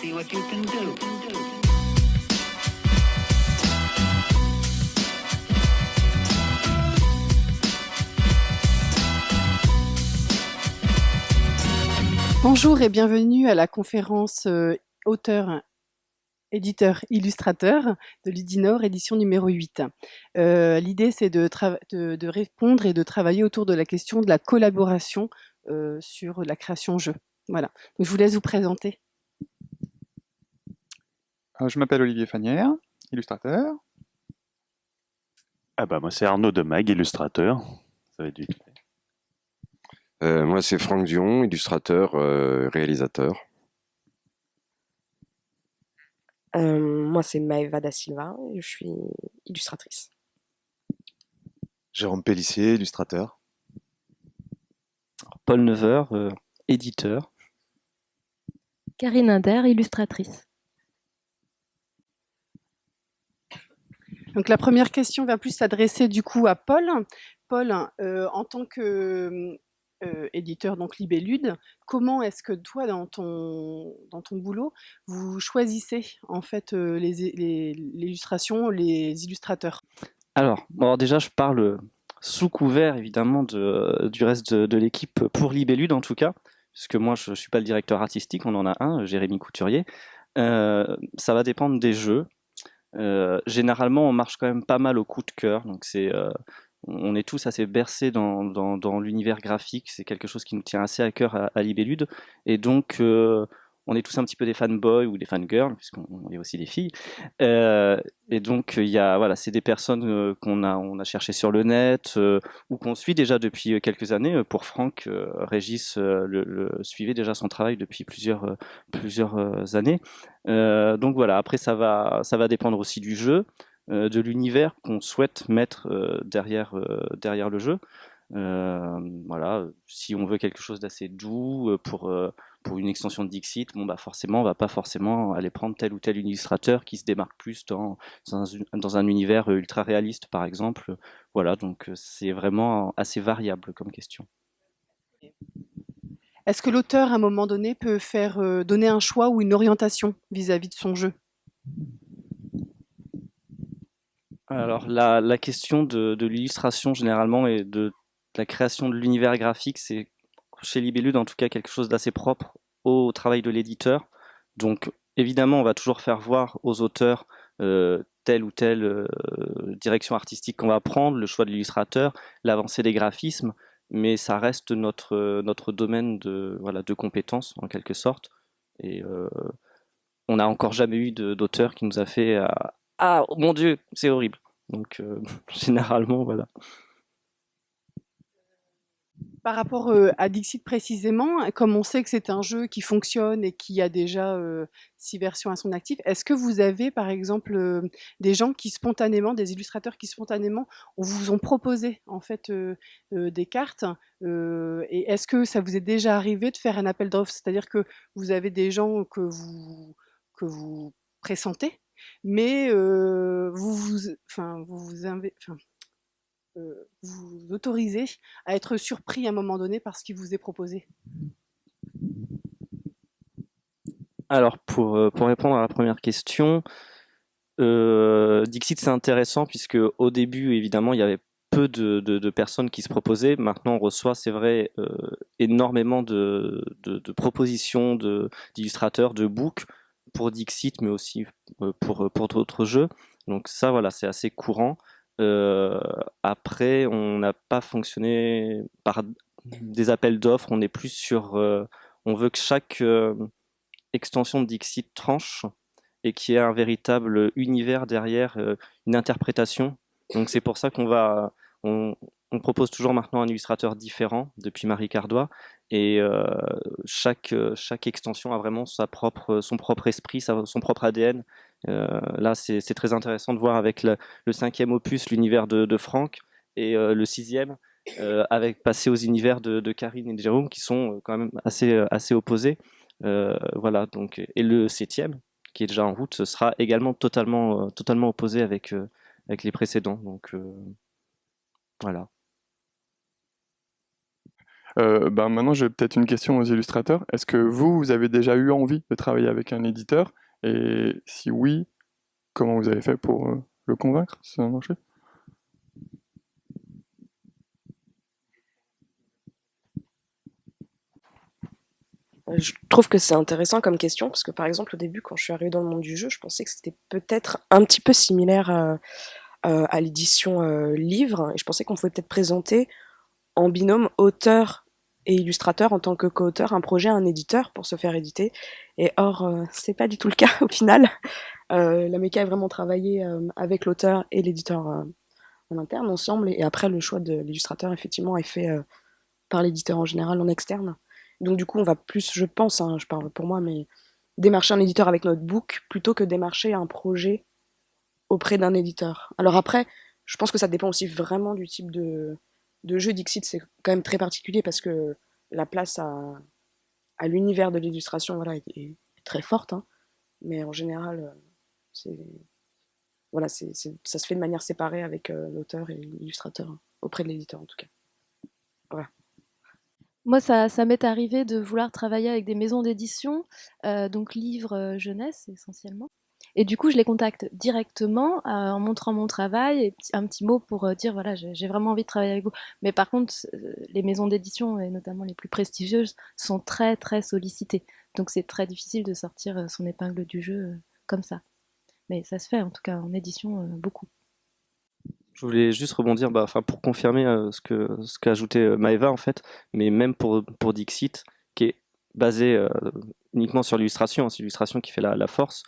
see what you can do. Bonjour et bienvenue à la conférence auteur, éditeur, illustrateur de l'Udinor, édition numéro 8. L'idée, c'est de répondre et de travailler autour de la question de la collaboration sur la création jeu. Voilà. Donc, je vous laisse vous présenter. Je m'appelle Olivier Fanière, illustrateur. Moi c'est Arnaud Demag, illustrateur. Ça va être vite fait. Moi, c'est Franck Dion, illustrateur, réalisateur. Moi, c'est Maëva da Silva, je suis illustratrice. Jérôme Pellissier, illustrateur. Paul Neveur, éditeur. Karine Inder, illustratrice. Donc la première question va plus s'adresser du coup à Paul. Paul, en tant que éditeur, donc Libellude, comment est-ce que toi, dans ton boulot, vous choisissez en fait l'illustration, les illustrateurs? Alors déjà, je parle sous couvert évidemment du reste de l'équipe pour Libellude en tout cas, puisque moi je ne suis pas le directeur artistique, on en a un, Jérémy Couturier. Ça va dépendre des jeux. Généralement, on marche quand même pas mal au coup de cœur, donc on est tous assez bercés dans l'univers graphique, c'est quelque chose qui nous tient assez à cœur à Libellude, et donc on est tous un petit peu des fanboys ou des fangirls, puisqu'on est aussi des filles, et donc c'est des personnes on a cherché sur le net, ou qu'on suit déjà depuis quelques années. Pour Franck, Régis le suivait déjà son travail depuis plusieurs années. Donc voilà, après ça va dépendre aussi du jeu, de l'univers qu'on souhaite mettre derrière le jeu. Voilà, si on veut quelque chose d'assez doux pour une extension de Dixit, forcément on va pas forcément aller prendre tel ou tel illustrateur qui se démarque plus dans un univers ultra réaliste par exemple. Voilà, donc c'est vraiment assez variable comme question. Est-ce que l'auteur, à un moment donné, peut donner un choix ou une orientation vis-à-vis de son jeu? Alors la question de l'illustration généralement et de la création de l'univers graphique, c'est chez Libellude en tout cas quelque chose d'assez propre au travail de l'éditeur. Donc évidemment on va toujours faire voir aux auteurs telle ou telle direction artistique qu'on va prendre, le choix de l'illustrateur, l'avancée des graphismes, mais ça reste notre domaine de compétences en quelque sorte. Et on n'a encore jamais eu d'auteur qui nous a fait ah mon Dieu, c'est horrible. Donc généralement voilà. Par rapport à Dixit précisément, comme on sait que c'est un jeu qui fonctionne et qui a déjà 6 versions à son actif, est-ce que vous avez par exemple des gens des illustrateurs qui spontanément vous ont proposé en fait des cartes, et est-ce que ça vous est déjà arrivé de faire un appel d'offres, c'est-à-dire que vous avez des gens que vous pressentez, mais vous autorisez à être surpris à un moment donné par ce qui vous est proposé? Alors pour répondre à la première question, Dixit c'est intéressant puisque au début évidemment il y avait peu de personnes qui se proposaient. Maintenant on reçoit, c'est vrai, énormément de propositions d'illustrateurs, de books pour Dixit, mais aussi pour d'autres jeux. Donc ça voilà, c'est assez courant. Après on n'a pas fonctionné par des appels d'offres, on est plus sur on veut que chaque extension de Dixit tranche et qu'il y ait un véritable univers derrière, une interprétation. Donc c'est pour ça on propose toujours maintenant un illustrateur différent depuis Marie Cardois, et chaque extension a vraiment son propre esprit, son propre ADN. Là c'est très intéressant de voir avec le 5e opus l'univers de Franck, et le 6e avec passer aux univers de Karine et de Jérôme qui sont quand même assez opposés. Voilà, donc, et le 7e qui est déjà en route, ce sera également totalement opposé avec les précédents. Donc voilà. Maintenant, j'ai peut-être une question aux illustrateurs. Est-ce que vous avez déjà eu envie de travailler avec un éditeur? Et si oui, comment vous avez fait pour le convaincre, si ça a marché? Je trouve que c'est intéressant comme question parce que, par exemple, au début, quand je suis arrivée dans le monde du jeu, je pensais que c'était peut-être un petit peu similaire à l'édition livre et je pensais qu'on pouvait peut-être présenter en binôme auteur et illustrateur en tant que co-auteur un projet à un éditeur pour se faire éditer. Et or, c'est pas du tout le cas au final. La méca est vraiment travaillé avec l'auteur et l'éditeur en interne ensemble et après le choix de l'illustrateur effectivement est fait par l'éditeur en général en externe. Donc du coup on va plus, je pense, hein, je parle pour moi, mais démarcher un éditeur avec notre book plutôt que démarcher un projet auprès d'un éditeur. Alors après, je pense que ça dépend aussi vraiment du type de jeu. Dixit, c'est quand même très particulier parce que la place à l'univers de l'illustration voilà, est très forte. Hein. Mais en général, voilà, ça se fait de manière séparée avec l'auteur et l'illustrateur, hein, auprès de l'éditeur en tout cas. Voilà. Moi, ça m'est arrivé de vouloir travailler avec des maisons d'édition, donc livres jeunesse essentiellement. Et du coup, je les contacte directement en montrant mon travail et un petit mot pour dire voilà, j'ai vraiment envie de travailler avec vous. Mais par contre, les maisons d'édition, et notamment les plus prestigieuses, sont très très sollicitées. Donc c'est très difficile de sortir son épingle du jeu comme ça. Mais ça se fait en tout cas en édition beaucoup. Je voulais juste rebondir, pour confirmer ce qu'a ajouté Maëva en fait, mais même pour Dixit, qui est basé uniquement sur l'illustration, hein, c'est l'illustration qui fait la force.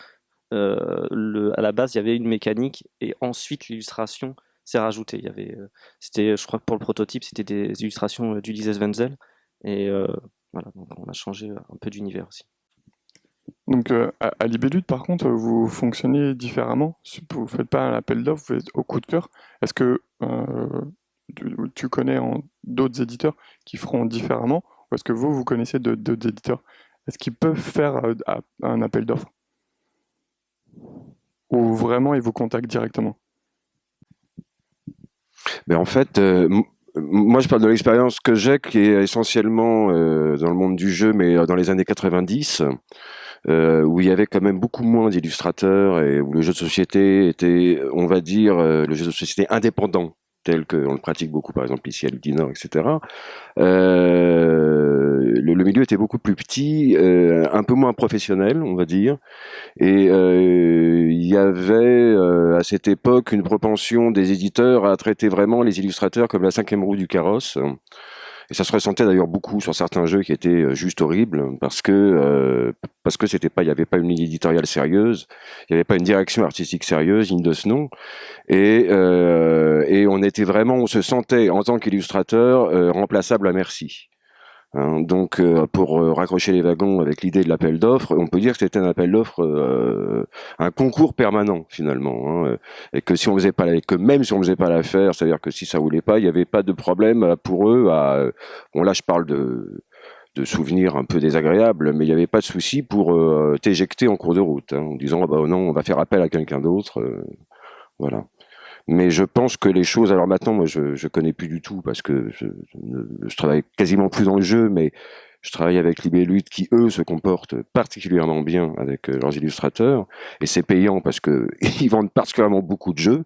À la base, il y avait une mécanique et ensuite l'illustration s'est rajoutée. Il y avait, c'était, je crois que pour le prototype, c'était des illustrations d'Ulysse Wenzel et voilà, donc on a changé un peu d'univers aussi. Donc à Libellud, par contre, vous fonctionnez différemment. Vous ne faites pas un appel d'offres, vous faites au coup de cœur. Est-ce que tu connais d'autres éditeurs qui feront différemment? Ou est-ce que vous connaissez d'autres éditeurs? Est-ce qu'ils peuvent faire un appel d'offres? Ou vraiment ils vous contactent directement? Mais en fait, moi je parle de l'expérience que j'ai, qui est essentiellement dans le monde du jeu, mais dans les années 90, où il y avait quand même beaucoup moins d'illustrateurs et où le jeu de société était, on va dire, le jeu de société indépendant, tel qu'on le pratique beaucoup, par exemple ici à Ludinor, etc. Le milieu était beaucoup plus petit, un peu moins professionnel, on va dire, et il y avait à cette époque une propension des éditeurs à traiter vraiment les illustrateurs comme la cinquième roue du carrosse. Et ça se ressentait d'ailleurs beaucoup sur certains jeux qui étaient juste horribles parce que c'était pas, il y avait pas une ligne éditoriale sérieuse, il y avait pas une direction artistique sérieuse, digne de ce nom, et on était vraiment, on se sentait en tant qu'illustrateur remplaçable à merci. Hein, donc, pour raccrocher les wagons avec l'idée de l'appel d'offres, on peut dire que c'était un appel d'offres, un concours permanent finalement, hein, et que si on faisait pas, que même si on faisait pas l'affaire, c'est-à-dire que si ça voulait pas, il y avait pas de problème pour eux. Bon là, je parle de souvenirs un peu désagréables, mais il n'y avait pas de souci pour t'éjecter en cours de route, hein, en disant ah bah non, on va faire appel à quelqu'un d'autre, voilà. Mais je pense que les choses, alors maintenant, moi, je connais plus du tout parce que je travaille quasiment plus dans le jeu, mais je travaille avec Libellud qui, eux, se comportent particulièrement bien avec leurs illustrateurs. Et c'est payant parce que ils vendent particulièrement beaucoup de jeux.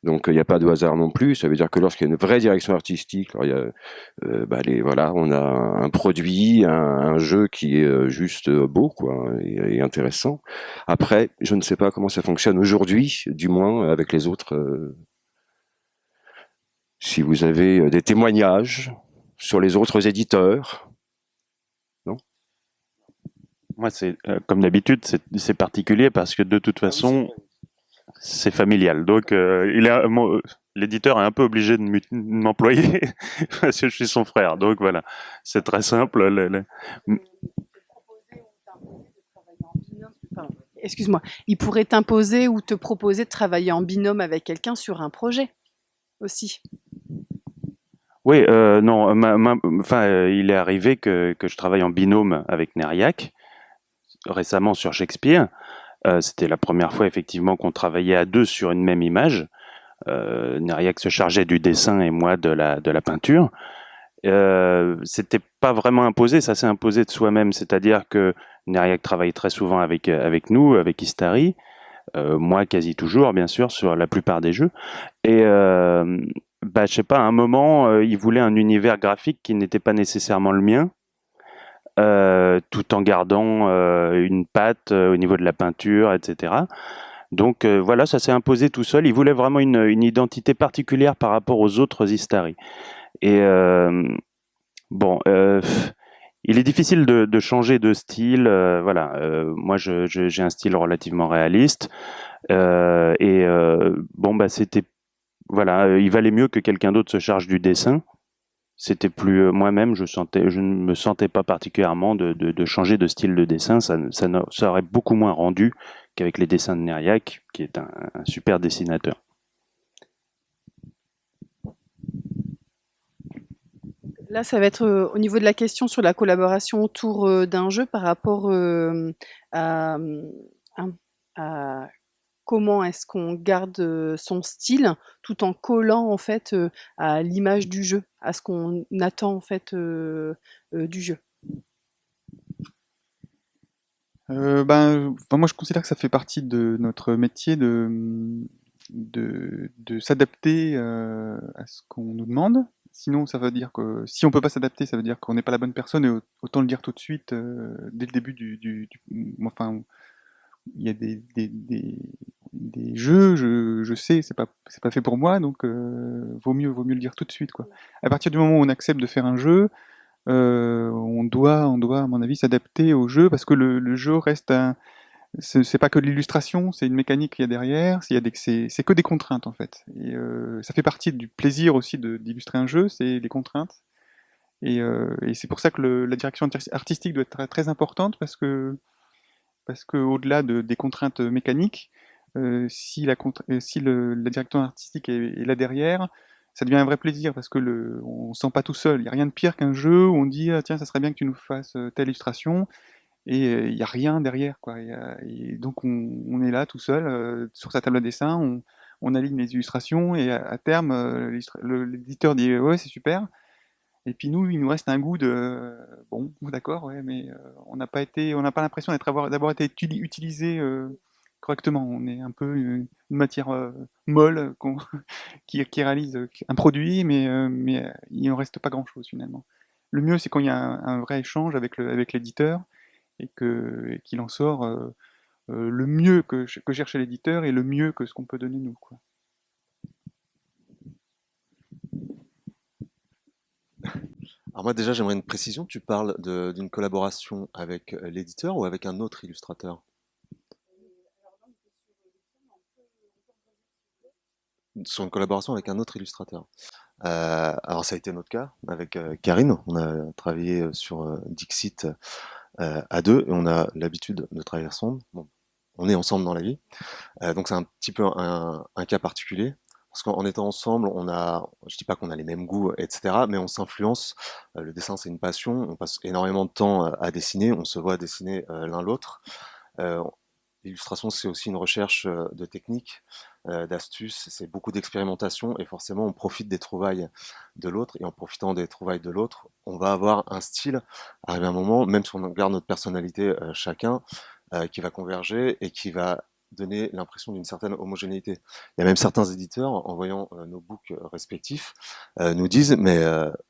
Donc, il n'y a pas de hasard non plus. Ça veut dire que lorsqu'il y a une vraie direction artistique, alors il y a, voilà, on a un produit, un jeu qui est juste beau, quoi, et intéressant. Après, je ne sais pas comment ça fonctionne aujourd'hui, du moins avec les autres. Si vous avez des témoignages sur les autres éditeurs, non? Moi, c'est comme d'habitude, c'est particulier parce que de toute façon, c'est familial. Donc, l'éditeur est un peu obligé de m'employer parce que je suis son frère. Donc voilà, c'est très simple. Excuse-moi, il pourrait t'imposer ou te proposer de travailler en binôme avec quelqu'un sur un projet aussi. Oui, non, il est arrivé que je travaille en binôme avec Neriac, récemment sur Shakespeare. C'était la première fois effectivement qu'on travaillait à deux sur une même image. Neriac se chargeait du dessin et moi de la peinture. c'était pas vraiment imposé, ça s'est imposé de soi-même. C'est-à-dire que Neriac travaille très souvent avec nous, avec Istari, moi quasi toujours, bien sûr, sur la plupart des jeux. Et je sais pas, à un moment, il voulait un univers graphique qui n'était pas nécessairement le mien. Tout en gardant une patte au niveau de la peinture, etc. Donc voilà, ça s'est imposé tout seul. Il voulait vraiment une identité particulière par rapport aux autres Istari. Et bon, il est difficile de changer de style. Voilà, moi j'ai un style relativement réaliste. C'était voilà, il valait mieux que quelqu'un d'autre se charge du dessin. C'était plus moi-même, je ne me sentais pas particulièrement de changer de style de dessin. Ça aurait beaucoup moins rendu qu'avec les dessins de Neriac, qui est un super dessinateur. Là, ça va être au niveau de la question sur la collaboration autour d'un jeu par rapport à, à comment est-ce qu'on garde son style tout en collant en fait à l'image du jeu, à ce qu'on attend en fait du jeu. Moi, je considère que ça fait partie de notre métier de s'adapter à ce qu'on nous demande. Sinon, ça veut dire que si on peut pas s'adapter, ça veut dire qu'on n'est pas la bonne personne et autant le dire tout de suite dès le début enfin, il y a des jeux, je sais, c'est pas fait pour moi, donc vaut mieux le dire tout de suite, quoi. À partir du moment où on accepte de faire un jeu, on doit, à mon avis, s'adapter au jeu parce que le jeu reste c'est pas que de l'illustration, c'est une mécanique qu'il y a derrière, c'est que des contraintes en fait. Et ça fait partie du plaisir aussi d'illustrer un jeu, c'est les contraintes. Et c'est pour ça que la direction artistique doit être très, très importante parce que au-delà des contraintes mécaniques, si la direction artistique est là derrière, ça devient un vrai plaisir parce que on se sent pas tout seul. Il n'y a rien de pire qu'un jeu où on dit ah, tiens, ça serait bien que tu nous fasses telle illustration et il n'y a rien derrière, quoi. Et donc on est là tout seul sur sa table à dessin, on aligne les illustrations et à terme, l'éditeur dit ouais, c'est super. Et puis nous, il nous reste un goût de bon, d'accord, ouais, mais on n'a pas l'impression d'avoir été utilisé correctement. On est un peu une matière molle qui réalise un produit, mais il en reste pas grand-chose finalement. Le mieux, c'est quand il y a un vrai échange avec l'éditeur et qu'il en sort le mieux que cherche l'éditeur et le mieux que ce qu'on peut donner nous, quoi. Alors moi déjà j'aimerais une précision, tu parles d'une collaboration avec l'éditeur ou avec un autre illustrateur? Sur une collaboration avec un autre illustrateur. Alors ça a été notre cas avec Karine, on a travaillé sur Dixit à deux et on a l'habitude de travailler ensemble. Bon, on est ensemble dans la vie, donc c'est un petit peu un cas particulier. Parce qu'en étant ensemble, je dis pas qu'on a les mêmes goûts, etc., mais on s'influence. Le dessin, c'est une passion. On passe énormément de temps à dessiner. On se voit dessiner l'un l'autre. Euh, L'illustration, c'est aussi une recherche de techniques, d'astuces. C'est beaucoup d'expérimentation et forcément, on profite des trouvailles de l'autre. Et en profitant des trouvailles de l'autre, on va avoir un style. Arrivé un moment, même si on garde notre personnalité chacun, qui va converger et qui va donner l'impression d'une certaine homogénéité. Il y a même certains éditeurs, en voyant nos books respectifs, nous disent mais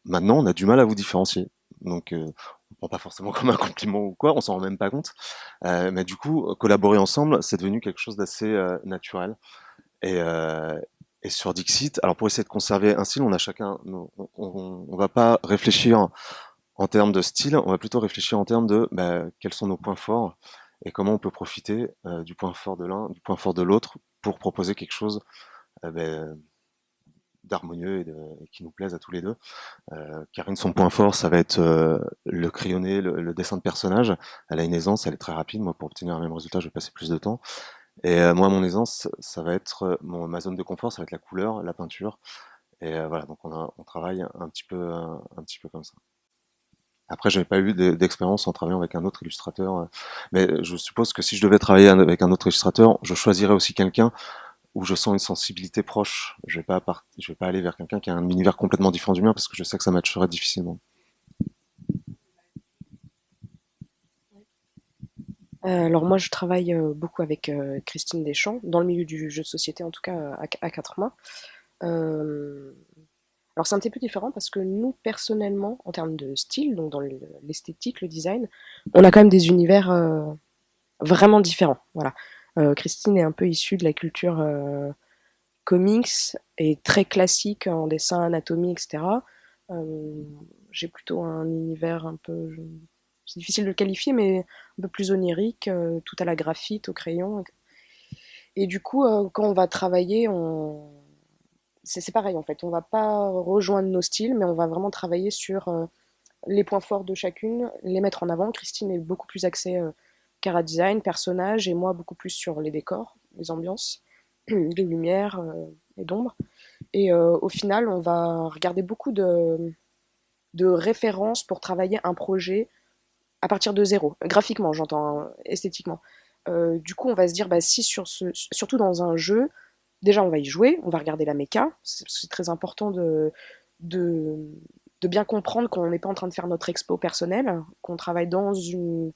maintenant on a du mal à vous différencier. Donc on prend pas forcément comme un compliment ou quoi, on s'en rend même pas compte. Mais du coup, collaborer ensemble, c'est devenu quelque chose d'assez naturel. Et, euh, et sur Dixit, alors pour essayer de conserver un style, on a chacun, on va pas réfléchir en termes de style, on va plutôt réfléchir en termes de quels sont nos points forts et comment on peut profiter du point fort de l'un, du point fort de l'autre pour proposer quelque chose d'harmonieux et qui nous plaise à tous les deux. Karine, son point fort, ça va être le crayonné, le dessin de personnage. Elle a une aisance, elle est très rapide. Moi, pour obtenir le même résultat, je vais passer plus de temps. Et moi, mon aisance, ça va être ma zone de confort, ça va être la couleur, la peinture. Et voilà, donc on travaille un petit peu comme ça. Après, j'avais pas eu d'expérience en travaillant avec un autre illustrateur, mais je suppose que si je devais travailler avec un autre illustrateur, je choisirais aussi quelqu'un où je sens une sensibilité proche. Je vais pas aller vers quelqu'un qui a un univers complètement différent du mien parce que je sais que ça matcherait difficilement. Alors moi, je travaille beaucoup avec Christine Deschamps, dans le milieu du jeu de société, en tout cas à quatre mains. Euh, alors c'est un petit peu différent parce que nous, personnellement, en termes de style, donc dans l'esthétique, le design, on a quand même des univers vraiment différents. Voilà. Christine est un peu issue de la culture comics et très classique en dessin, anatomie, etc. Euh, j'ai plutôt un univers un peu, c'est difficile de le qualifier, mais un peu plus onirique, tout à la graphite, au crayon. Et du coup, quand on va travailler, c'est pareil en fait. On va pas rejoindre nos styles, mais on va vraiment travailler sur les points forts de chacune, les mettre en avant. Christine est beaucoup plus axée cara design, personnage, et moi beaucoup plus sur les décors, les ambiances, les lumières et d'ombre. Et au final, on va regarder beaucoup de références pour travailler un projet à partir de zéro, graphiquement, j'entends, hein, esthétiquement. Du coup, on va se dire, bah, si surtout dans un jeu, déjà on va y jouer, on va regarder la méca, c'est très important de, de bien comprendre qu'on n'est pas en train de faire notre expo personnelle, qu'on travaille dans une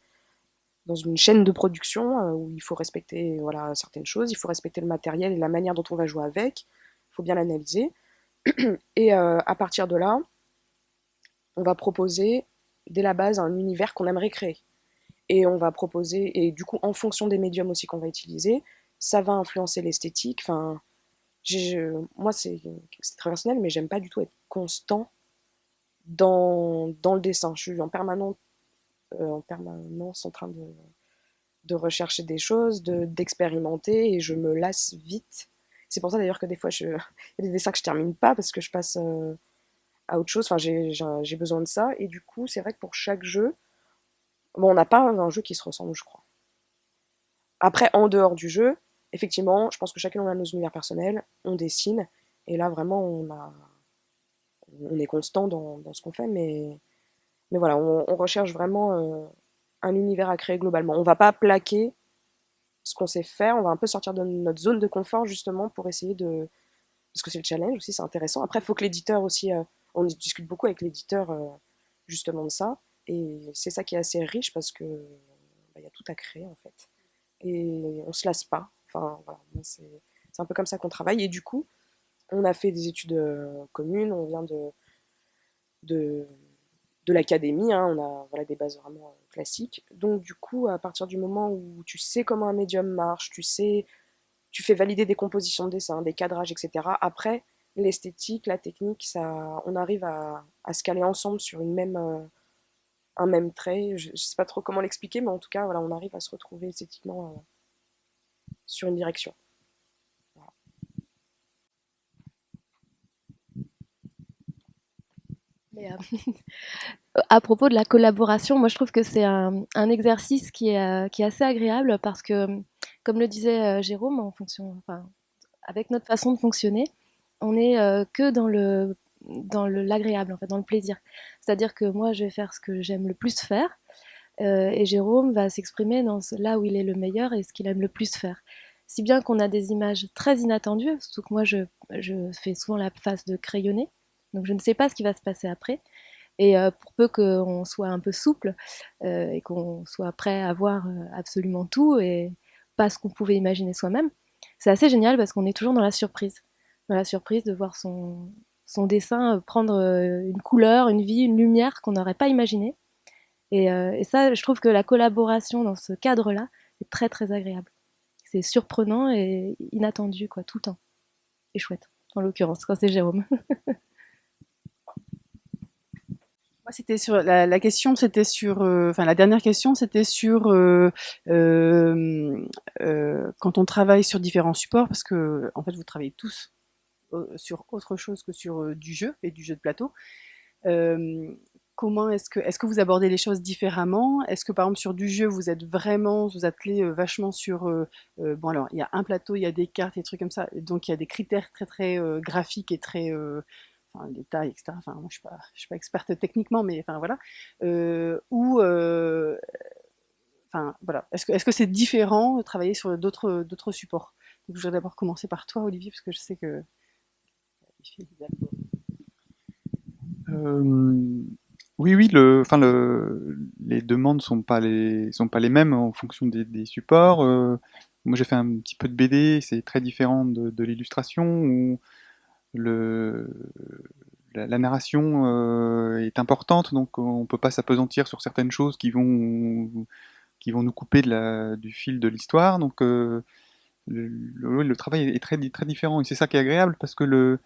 chaîne de production où il faut respecter voilà, certaines choses, il faut respecter le matériel et la manière dont on va jouer avec, il faut bien l'analyser. Et à partir de là, on va proposer dès la base un univers qu'on aimerait créer. Et on va proposer, et du coup, en fonction des médiums aussi qu'on va utiliser, ça va influencer l'esthétique. Enfin, moi, c'est très personnel, mais j'aime pas du tout être constant dans le dessin. Je suis en permanence en train de rechercher des choses, d'expérimenter, et je me lasse vite. C'est pour ça d'ailleurs que des fois, il y a des dessins que je termine pas parce que je passe à autre chose. Enfin, j'ai besoin de ça. Et du coup, c'est vrai que pour chaque jeu, bon, on n'a pas un jeu qui se ressemble, je crois. Après, en dehors du jeu, effectivement, je pense que chacun on a nos univers personnels, on dessine, et là vraiment on est constant dans ce qu'on fait, mais voilà, on recherche vraiment un univers à créer globalement. On va pas plaquer ce qu'on sait faire, on va un peu sortir de notre zone de confort justement pour essayer de... Parce que c'est le challenge aussi, c'est intéressant. Après, il faut que l'éditeur aussi... on discute beaucoup avec l'éditeur justement de ça, et c'est ça qui est assez riche parce que bah, y a tout à créer en fait. Et on se lasse pas. Enfin, voilà, c'est un peu comme ça qu'on travaille. Et du coup, on a fait des études communes, on vient de, de l'académie, hein, on a voilà, des bases vraiment classiques. Donc du coup, à partir du moment où tu sais comment un médium marche, tu fais valider des compositions de dessin, des cadrages, etc. Après, l'esthétique, la technique, ça, on arrive à se caler ensemble sur un même trait. Je ne sais pas trop comment l'expliquer, mais en tout cas, voilà, on arrive à se retrouver esthétiquement sur une direction. Voilà. Mais, à propos de la collaboration, moi je trouve que c'est un exercice qui est assez agréable parce que, comme le disait Jérôme, enfin, avec notre façon de fonctionner, on est que dans l'agréable, en fait, dans le plaisir. C'est-à-dire que moi, je vais faire ce que j'aime le plus faire, et Jérôme va s'exprimer là où il est le meilleur et ce qu'il aime le plus faire. Si bien qu'on a des images très inattendues, surtout que moi, je fais souvent la phase de crayonner, donc je ne sais pas ce qui va se passer après. Et pour peu qu'on soit un peu souple et qu'on soit prêt à voir absolument tout et pas ce qu'on pouvait imaginer soi-même, c'est assez génial parce qu'on est toujours dans la surprise de voir son dessin prendre une couleur, une vie, une lumière qu'on n'aurait pas imaginée. Et ça, je trouve que la collaboration dans ce cadre-là est très très agréable. C'est surprenant et inattendu quoi, tout le temps. Et chouette, en l'occurrence, quand c'est Jérôme. Moi, c'était sur la question, c'était sur, enfin la dernière question, c'était sur quand on travaille sur différents supports, parce que en fait, vous travaillez tous sur autre chose que sur du jeu et du jeu de plateau. Euh, Comment est-ce que vous abordez les choses différemment? Est-ce que par exemple sur du jeu, vous attelez vachement sur bon alors il y a un plateau, il y a des cartes, des trucs comme ça, donc il y a des critères très très graphiques et très enfin, les tailles, etc. Enfin, moi, je suis pas experte techniquement, mais enfin voilà. Ou, enfin voilà. Est-ce que c'est différent de travailler sur d'autres supports? Donc, je voudrais d'abord commencer par toi, Olivier, parce que je sais que... Oui, oui, les demandes sont pas les mêmes en fonction des supports. Moi, j'ai fait un petit peu de BD, c'est très différent de l'illustration où le, la narration est importante, donc on peut pas s'apesantir sur certaines choses qui vont nous couper du fil de l'histoire. Donc le travail est très différent et c'est ça qui est agréable parce que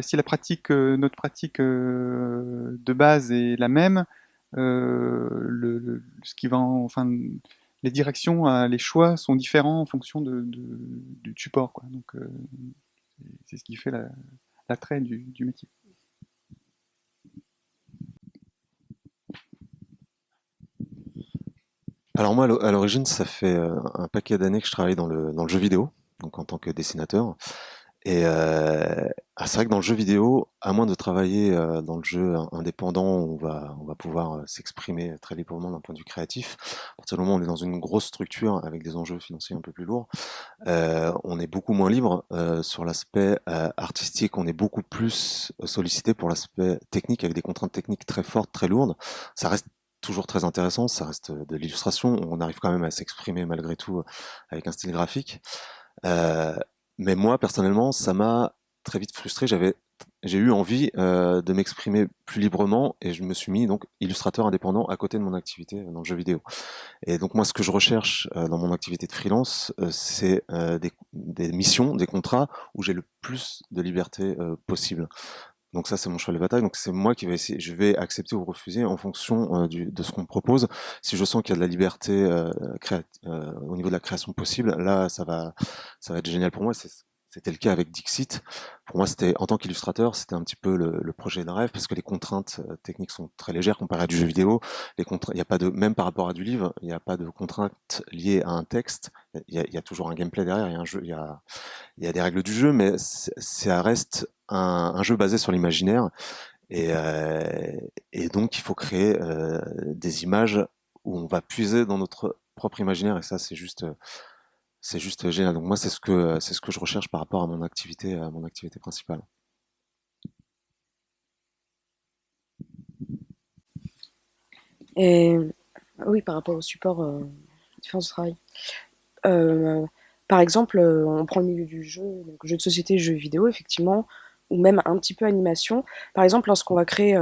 si notre pratique de base est la même, ce qui va, enfin, les directions, les choix sont différents en fonction du support, quoi. Donc c'est ce qui fait l'attrait du métier. Alors moi, à l'origine, ça fait un paquet d'années que je travaille dans le jeu vidéo, donc en tant que dessinateur. Et c'est vrai que dans le jeu vidéo, à moins de travailler dans le jeu indépendant, où on va pouvoir s'exprimer très librement d'un point de vue créatif. À partir du moment où on est dans une grosse structure avec des enjeux financiers un peu plus lourds, on est beaucoup moins libre sur l'aspect artistique. On est beaucoup plus sollicité pour l'aspect technique avec des contraintes techniques très fortes, très lourdes. Ça reste toujours très intéressant, ça reste de l'illustration. On arrive quand même à s'exprimer malgré tout avec un style graphique. Euh, mais moi, personnellement, ça m'a très vite frustré. J'ai eu envie de m'exprimer plus librement et je me suis mis donc illustrateur indépendant à côté de mon activité dans le jeu vidéo. Et donc moi, ce que je recherche dans mon activité de freelance, c'est des missions, des contrats où j'ai le plus de liberté possible. Donc ça, c'est mon cheval de bataille. Donc c'est moi qui vais essayer. Je vais accepter ou refuser en fonction de ce qu'on me propose. Si je sens qu'il y a de la liberté au niveau de la création possible, là, ça va être génial pour moi. C'était le cas avec Dixit. Pour moi, c'était en tant qu'illustrateur, c'était un petit peu le projet de rêve parce que les contraintes techniques sont très légères comparées à du jeu vidéo. Il y a pas de, même par rapport à du livre, il n'y a pas de contraintes liées à un texte. Il y a toujours un gameplay derrière, il y a un jeu, il y a des règles du jeu, mais ça reste un jeu basé sur l'imaginaire. Et, euh, et donc, il faut créer des images où on va puiser dans notre propre imaginaire. Et ça, c'est juste génial. Donc moi, c'est ce que je recherche par rapport à mon activité principale. Et oui, par rapport au support, différence de travail. Euh, Par exemple, on prend le milieu du jeu, donc jeu de société, jeux vidéo, effectivement, ou même un petit peu animation. Par exemple, lorsqu'on va créer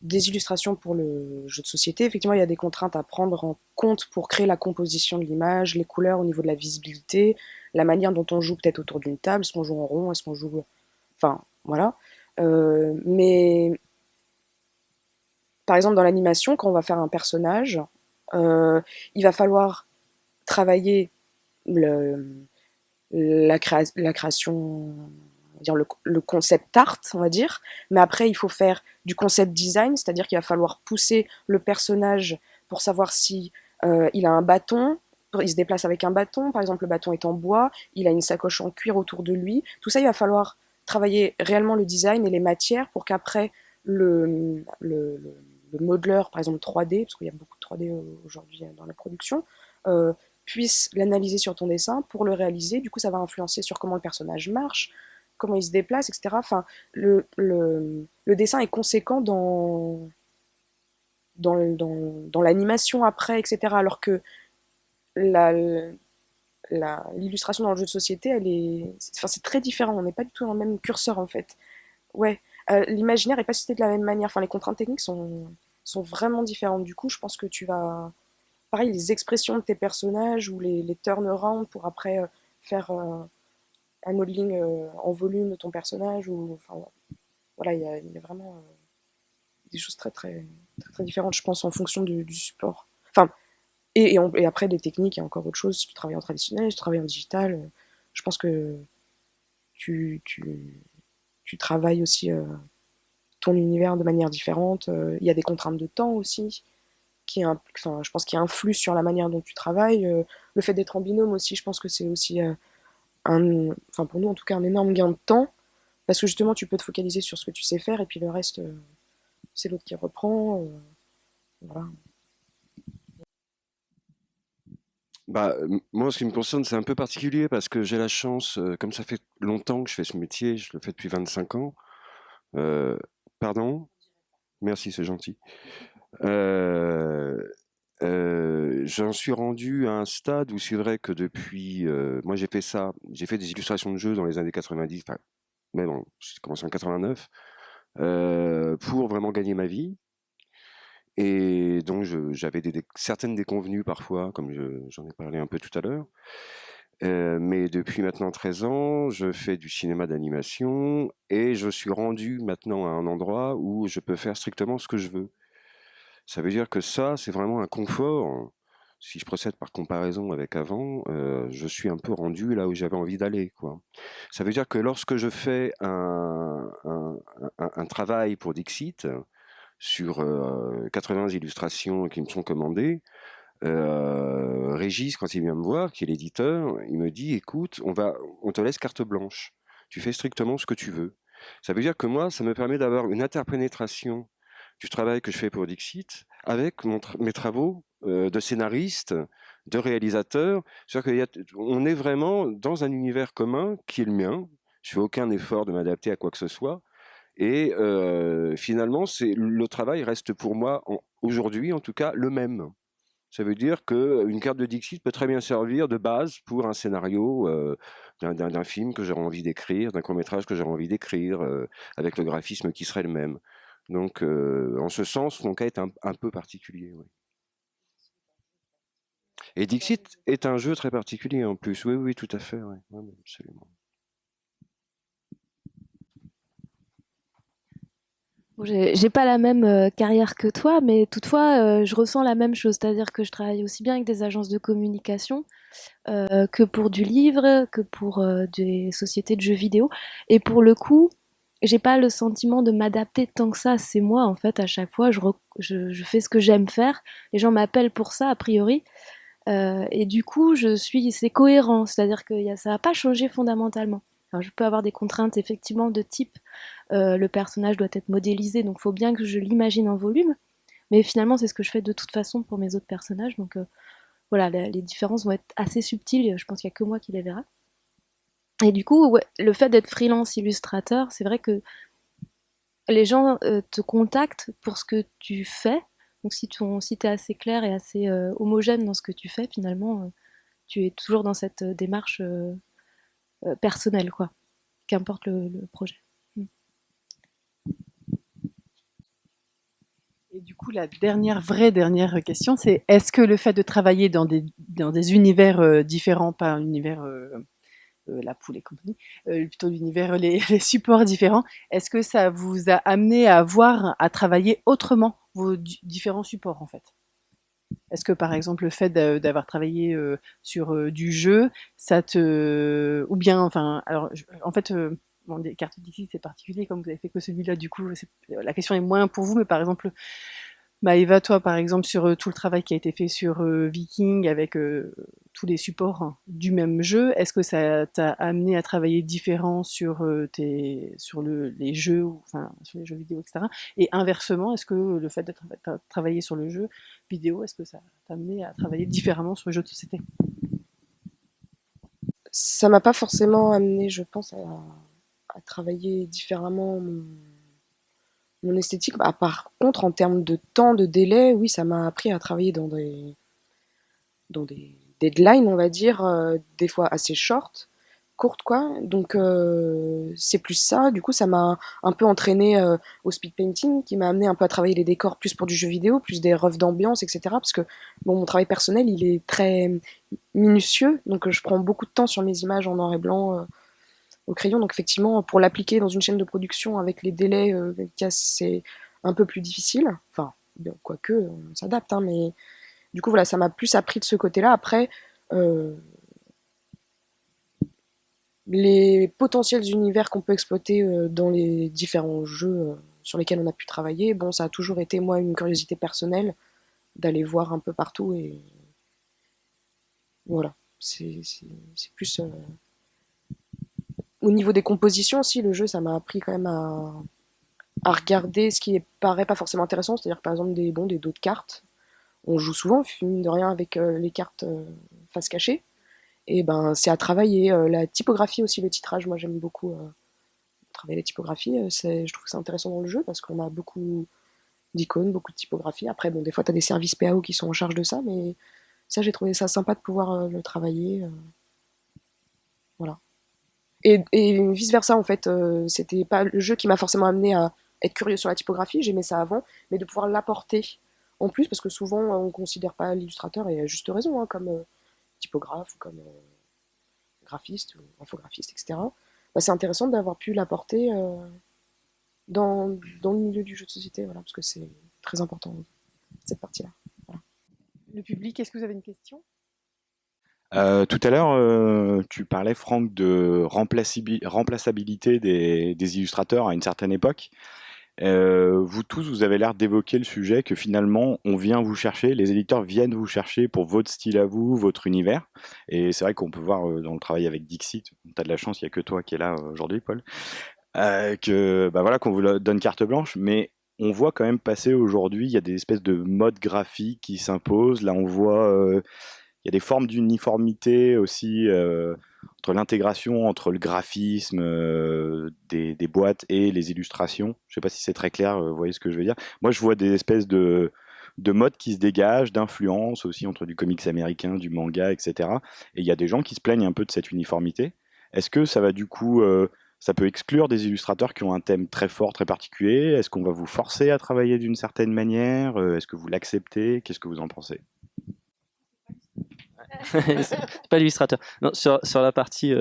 des illustrations pour le jeu de société, effectivement, il y a des contraintes à prendre en compte pour créer la composition de l'image, les couleurs au niveau de la visibilité, la manière dont on joue peut-être autour d'une table, est-ce qu'on joue en rond, est-ce qu'on joue... Enfin, voilà. Mais par exemple, dans l'animation, quand on va faire un personnage, il va falloir travailler le, la création, on va dire le concept art, on va dire, mais après il faut faire du concept design, c'est-à-dire qu'il va falloir pousser le personnage pour savoir si il a un bâton, il se déplace avec un bâton, par exemple le bâton est en bois, il a une sacoche en cuir autour de lui, tout ça il va falloir travailler réellement le design et les matières pour qu'après le modeleur, par exemple 3D, parce qu'il y a beaucoup de 3D aujourd'hui dans la production, puisse l'analyser sur ton dessin pour le réaliser. Du coup, ça va influencer sur comment le personnage marche, comment il se déplace, etc. Enfin, le dessin est conséquent dans l'animation après, etc. Alors que la, l'illustration dans le jeu de société, enfin, c'est très différent. On n'est pas du tout dans le même curseur, en fait. Ouais, l'imaginaire n'est pas cité de la même manière. Enfin, les contraintes techniques sont vraiment différentes. Du coup, je pense que tu vas pareil, les expressions de tes personnages ou les turnarounds pour après faire un modeling en volume de ton personnage. Ou, enfin, voilà, il y a vraiment des choses très différentes, je pense, en fonction du support. Enfin, et après, des techniques, il y a encore autre chose. Si tu travailles en traditionnel, si tu travailles en digital, je pense que tu, tu, tu travailles aussi ton univers de manière différente. Il y a des contraintes de temps aussi enfin, je pense qu'il influe sur la manière dont tu travailles. Le fait d'être en binôme aussi, je pense que c'est aussi enfin pour nous en tout cas, un énorme gain de temps, parce que justement tu peux te focaliser sur ce que tu sais faire et puis le reste, c'est l'autre qui reprend. Voilà. Moi, en ce qui me concerne, c'est un peu particulier parce que j'ai la chance, comme ça fait longtemps que je fais ce métier, je le fais depuis 25 ans. Euh, Pardon? Merci, c'est gentil. Euh, J'en suis rendu à un stade où c'est vrai que depuis, moi j'ai fait des illustrations de jeux dans les années 90, enfin, mais bon, j'ai commencé en 89, pour vraiment gagner ma vie. Et donc j'avais certaines déconvenues parfois, comme j'en ai parlé un peu tout à l'heure. Mais depuis maintenant 13 ans, je fais du cinéma d'animation et je suis rendu maintenant à un endroit où je peux faire strictement ce que je veux. Ça veut dire que ça, c'est vraiment un confort. Si je procède par comparaison avec avant, je suis un peu rendu là où j'avais envie d'aller, quoi. Ça veut dire que lorsque je fais un travail pour Dixit sur 80 illustrations qui me sont commandées, Régis, quand il vient me voir, qui est l'éditeur, il me dit, écoute, on te laisse carte blanche. Tu fais strictement ce que tu veux. Ça veut dire que moi, ça me permet d'avoir une interpénétration du travail que je fais pour Dixit avec mes travaux de scénariste, de réalisateur. C'est-à-dire qu'on est vraiment dans un univers commun qui est le mien. Je fais aucun effort de m'adapter à quoi que ce soit. Et finalement, le travail reste pour moi, aujourd'hui en tout cas, le même. Ça veut dire qu'une carte de Dixit peut très bien servir de base pour un scénario d'un film que j'aurais envie d'écrire, d'un court-métrage que j'aurais envie d'écrire, avec le graphisme qui serait le même. Donc, en ce sens, mon cas est un peu particulier. Oui. Et Dixit est un jeu très particulier en plus. Oui, oui, tout à fait. Oui. Oui, absolument. Bon, j'ai pas la même carrière que toi, mais toutefois, je ressens la même chose. C'est-à-dire que je travaille aussi bien avec des agences de communication que pour du livre, que pour des sociétés de jeux vidéo. Et pour le coup, j'ai pas le sentiment de m'adapter tant que ça. C'est moi, en fait, à chaque fois, je fais ce que j'aime faire. Les gens m'appellent pour ça, a priori. Et du coup, c'est cohérent. C'est-à-dire que ça n'a pas changé fondamentalement. Alors, je peux avoir des contraintes effectivement de type le personnage doit être modélisé, donc il faut bien que je l'imagine en volume. Mais finalement, c'est ce que je fais de toute façon pour mes autres personnages. Donc voilà, les différences vont être assez subtiles. Je pense qu'il n'y a que moi qui les verra. Et du coup, ouais, le fait d'être freelance illustrateur, c'est vrai que les gens te contactent pour ce que tu fais. Donc si tu es assez clair et assez homogène dans ce que tu fais, finalement, tu es toujours dans cette démarche personnelle, quoi. Qu'importe le projet. Et du coup, la dernière question, c'est est-ce que le fait de travailler dans des univers différents, pas un univers la poule et compagnie, plutôt l'univers, les supports différents, est-ce que ça vous a amené à travailler autrement vos différents supports en fait? Est-ce que par exemple le fait d'avoir travaillé sur du jeu, ou bien, enfin, alors en fait, bon, des cartes d'ici c'est particulier comme vous avez fait que celui-là, du coup, la question est moins pour vous, mais par exemple, Maëva, toi, par exemple, sur tout le travail qui a été fait sur Viking avec tous les supports du même jeu, est-ce que ça t'a amené à travailler différent sur, les jeux, enfin, sur les jeux vidéo, etc. Et inversement, est-ce que le fait d'être travaillé sur le jeu vidéo, est-ce que ça t'a amené à travailler différemment sur le jeu de société? Ça m'a pas forcément amené, je pense, à travailler différemment mon esthétique. Bah, par contre, en termes de temps, de délai, oui, ça m'a appris à travailler dans des deadlines, on va dire, des fois assez courtes, quoi. Donc, c'est plus ça. Du coup, ça m'a un peu entraîné au speed painting, qui m'a amené un peu à travailler les décors plus pour du jeu vidéo, plus des refs d'ambiance, etc. Parce que, bon, mon travail personnel, il est très minutieux, donc je prends beaucoup de temps sur mes images en noir et blanc, au crayon. Donc effectivement, pour l'appliquer dans une chaîne de production avec les délais c'est un peu plus difficile. Enfin, bien, quoique, on s'adapte, hein, mais du coup, voilà, ça m'a plus appris de ce côté-là. Après, euh, les potentiels univers qu'on peut exploiter dans les différents jeux sur lesquels on a pu travailler, bon, ça a toujours été, moi, une curiosité personnelle d'aller voir un peu partout. Et voilà, c'est plus... Au niveau des compositions aussi, le jeu, ça m'a appris quand même à regarder ce qui paraît pas forcément intéressant, c'est-à-dire par exemple des dos de cartes. On joue souvent, mine de rien, avec les cartes face cachée. Et ben, c'est à travailler. La typographie aussi, le titrage, moi j'aime beaucoup travailler la typographie. Je trouve que c'est intéressant dans le jeu parce qu'on a beaucoup d'icônes, beaucoup de typographie. Après, bon, des fois, tu as des services PAO qui sont en charge de ça, mais ça, j'ai trouvé ça sympa de pouvoir le travailler. Voilà. Et vice-versa, en fait, c'était pas le jeu qui m'a forcément amené à être curieux sur la typographie, j'aimais ça avant, mais de pouvoir l'apporter en plus, parce que souvent, on ne considère pas l'illustrateur, et à juste raison, hein, comme typographe ou comme graphiste ou infographiste, etc. Bah, c'est intéressant d'avoir pu l'apporter dans le milieu du jeu de société, voilà, parce que c'est très important, cette partie-là. Voilà. Le public, est-ce que vous avez une question? Tout à l'heure, tu parlais, Franck, de remplaçabilité des illustrateurs à une certaine époque. Vous tous, vous avez l'air d'évoquer le sujet que finalement, on vient vous chercher, les éditeurs viennent vous chercher pour votre style à vous, votre univers. Et c'est vrai qu'on peut voir dans le travail avec Dixit, t'as de la chance, il n'y a que toi qui est là aujourd'hui, Paul, que bah voilà, qu'on vous donne carte blanche, mais on voit quand même passer aujourd'hui, il y a des espèces de modes graphiques qui s'imposent. Là, on voit il y a des formes d'uniformité aussi entre l'intégration, entre le graphisme des boîtes et les illustrations. Je ne sais pas si c'est très clair, vous voyez ce que je veux dire. Moi, je vois des espèces de modes qui se dégagent, d'influence aussi entre du comics américain, du manga, etc. Et il y a des gens qui se plaignent un peu de cette uniformité. Est-ce que ça va du coup, ça peut exclure des illustrateurs qui ont un thème très fort, très particulier? Est-ce qu'on va vous forcer à travailler d'une certaine manière? Est-ce que vous l'acceptez? Qu'est-ce que vous en pensez? C'est pas l'illustrateur. Non, sur la partie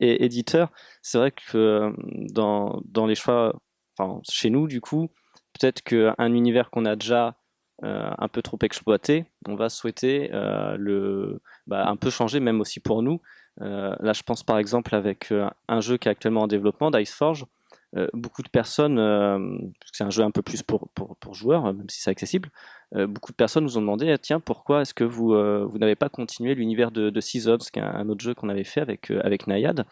éditeur, c'est vrai que dans les choix, enfin, chez nous, du coup, peut-être qu'un univers qu'on a déjà un peu trop exploité, on va souhaiter un peu changer, même aussi pour nous. Là, je pense par exemple avec un jeu qui est actuellement en développement, d'Iceforge. Beaucoup de personnes, parce que c'est un jeu un peu plus pour joueurs, même si c'est accessible, beaucoup de personnes nous ont demandé tiens, pourquoi est-ce que vous n'avez pas continué l'univers de Seasons, qui est un autre jeu qu'on avait fait avec Naiad,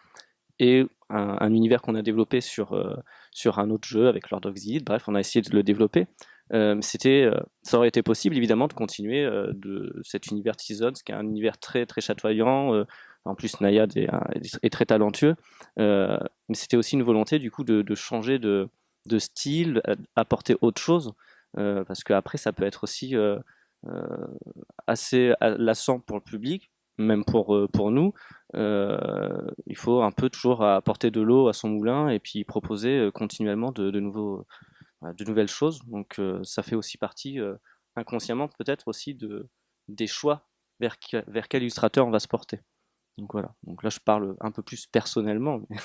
et un univers qu'on a développé sur un autre jeu avec Lord of the Heat. Bref, on a essayé de le développer. Ça aurait été possible évidemment de continuer de cet univers de Seasons, qui est un univers très très chatoyant. En plus, Naiad est très talentueux, mais c'était aussi une volonté du coup de changer de style, apporter autre chose, parce qu'après ça peut être aussi assez lassant pour le public, même pour nous. Il faut un peu toujours apporter de l'eau à son moulin et puis proposer continuellement de nouvelles choses. Donc ça fait aussi partie inconsciemment peut-être aussi des choix vers quel illustrateur on va se porter. Donc voilà, donc là je parle un peu plus personnellement. Mais...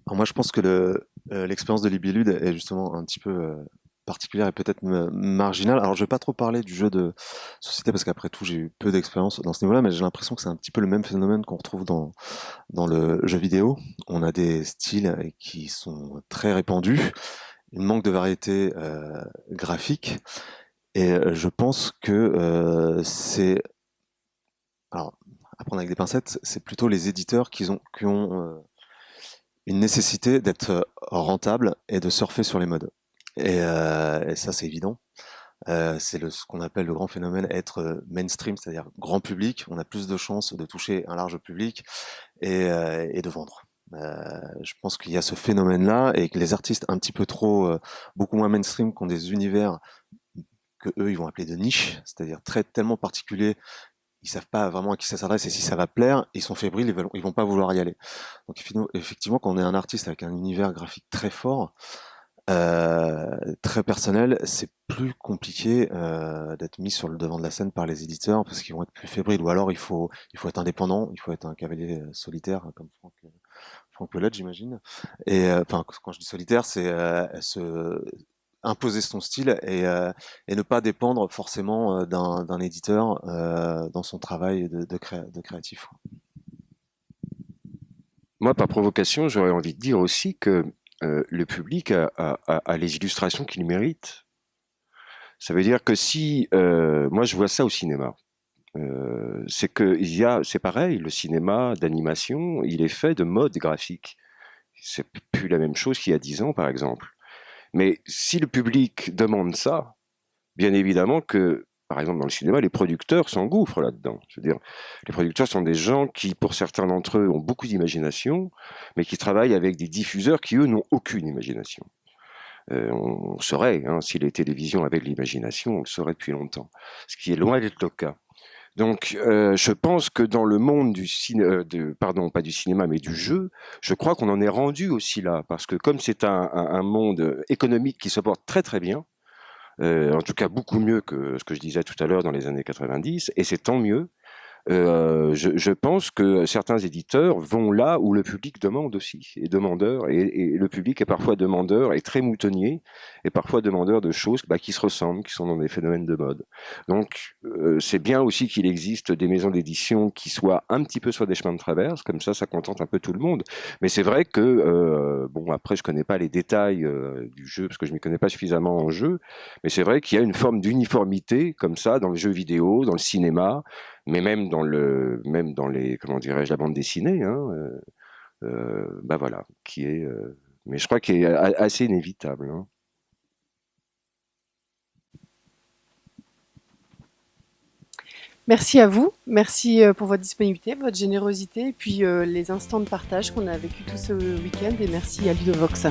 Alors moi je pense que l'expérience de Libellude est justement un petit peu particulière et peut-être marginale. Alors je vais pas trop parler du jeu de société parce qu'après tout j'ai eu peu d'expérience dans ce niveau-là, mais j'ai l'impression que c'est un petit peu le même phénomène qu'on retrouve dans le jeu vidéo. On a des styles qui sont très répandus, il manque de variété graphique, et je pense que c'est... Alors, à prendre avec des pincettes, c'est plutôt les éditeurs qui ont une nécessité d'être rentables et de surfer sur les modes. Et ça, c'est évident. C'est ce qu'on appelle le grand phénomène être mainstream, c'est-à-dire grand public. On a plus de chances de toucher un large public et de vendre. Je pense qu'il y a ce phénomène-là et que les artistes un petit peu trop, beaucoup moins mainstream, qui ont des univers que eux ils vont appeler de niche, c'est-à-dire tellement particuliers, ils savent pas vraiment à qui ça s'adresse et si ça va plaire, ils sont fébriles, ils vont pas vouloir y aller. Donc effectivement, quand on est un artiste avec un univers graphique très fort, très personnel, c'est plus compliqué d'être mis sur le devant de la scène par les éditeurs parce qu'ils vont être plus fébriles. Ou alors il faut être indépendant, il faut être un cavalier solitaire comme Franck Pellet, j'imagine. Et enfin, quand je dis solitaire, c'est imposer son style et ne pas dépendre forcément d'un éditeur dans son travail de créatif. Moi, par provocation, j'aurais envie de dire aussi que le public a les illustrations qu'il mérite. Ça veut dire que si... moi, je vois ça au cinéma. C'est pareil, le cinéma d'animation, il est fait de modes graphiques. C'est plus la même chose qu'il y a 10 ans, par exemple. Mais si le public demande ça, bien évidemment que par exemple dans le cinéma, les producteurs s'engouffrent là-dedans. Je veux dire, les producteurs sont des gens qui, pour certains d'entre eux, ont beaucoup d'imagination, mais qui travaillent avec des diffuseurs qui, eux, n'ont aucune imagination. On saurait, hein, si les télévisions avaient de l'imagination, on le saurait depuis longtemps, ce qui est loin d'être le cas. Donc, je pense que dans le monde du cinéma, pardon, pas du cinéma, mais du jeu, je crois qu'on en est rendu aussi là, parce que comme c'est un monde économique qui se porte très très bien, en tout cas beaucoup mieux que ce que je disais tout à l'heure dans les années 90, et c'est tant mieux. Je pense que certains éditeurs vont là où le public demande aussi, est demandeur, et le public est parfois demandeur, et très moutonnier, et parfois demandeur de choses qui se ressemblent, qui sont dans des phénomènes de mode. Donc c'est bien aussi qu'il existe des maisons d'édition qui soient un petit peu sur des chemins de traverse, comme ça contente un peu tout le monde. Mais c'est vrai que, bon, après je connais pas les détails du jeu, parce que je m'y connais pas suffisamment en jeu, mais c'est vrai qu'il y a une forme d'uniformité, comme ça, dans le jeu vidéo, dans le cinéma, mais même dans les, comment dirais-je, la bande dessinée, hein, voilà, qui est, mais je crois qu'il est assez inévitable. Hein. Merci à vous, merci pour votre disponibilité, votre générosité, et puis les instants de partage qu'on a vécu tout ce week-end, et merci à Ludovox.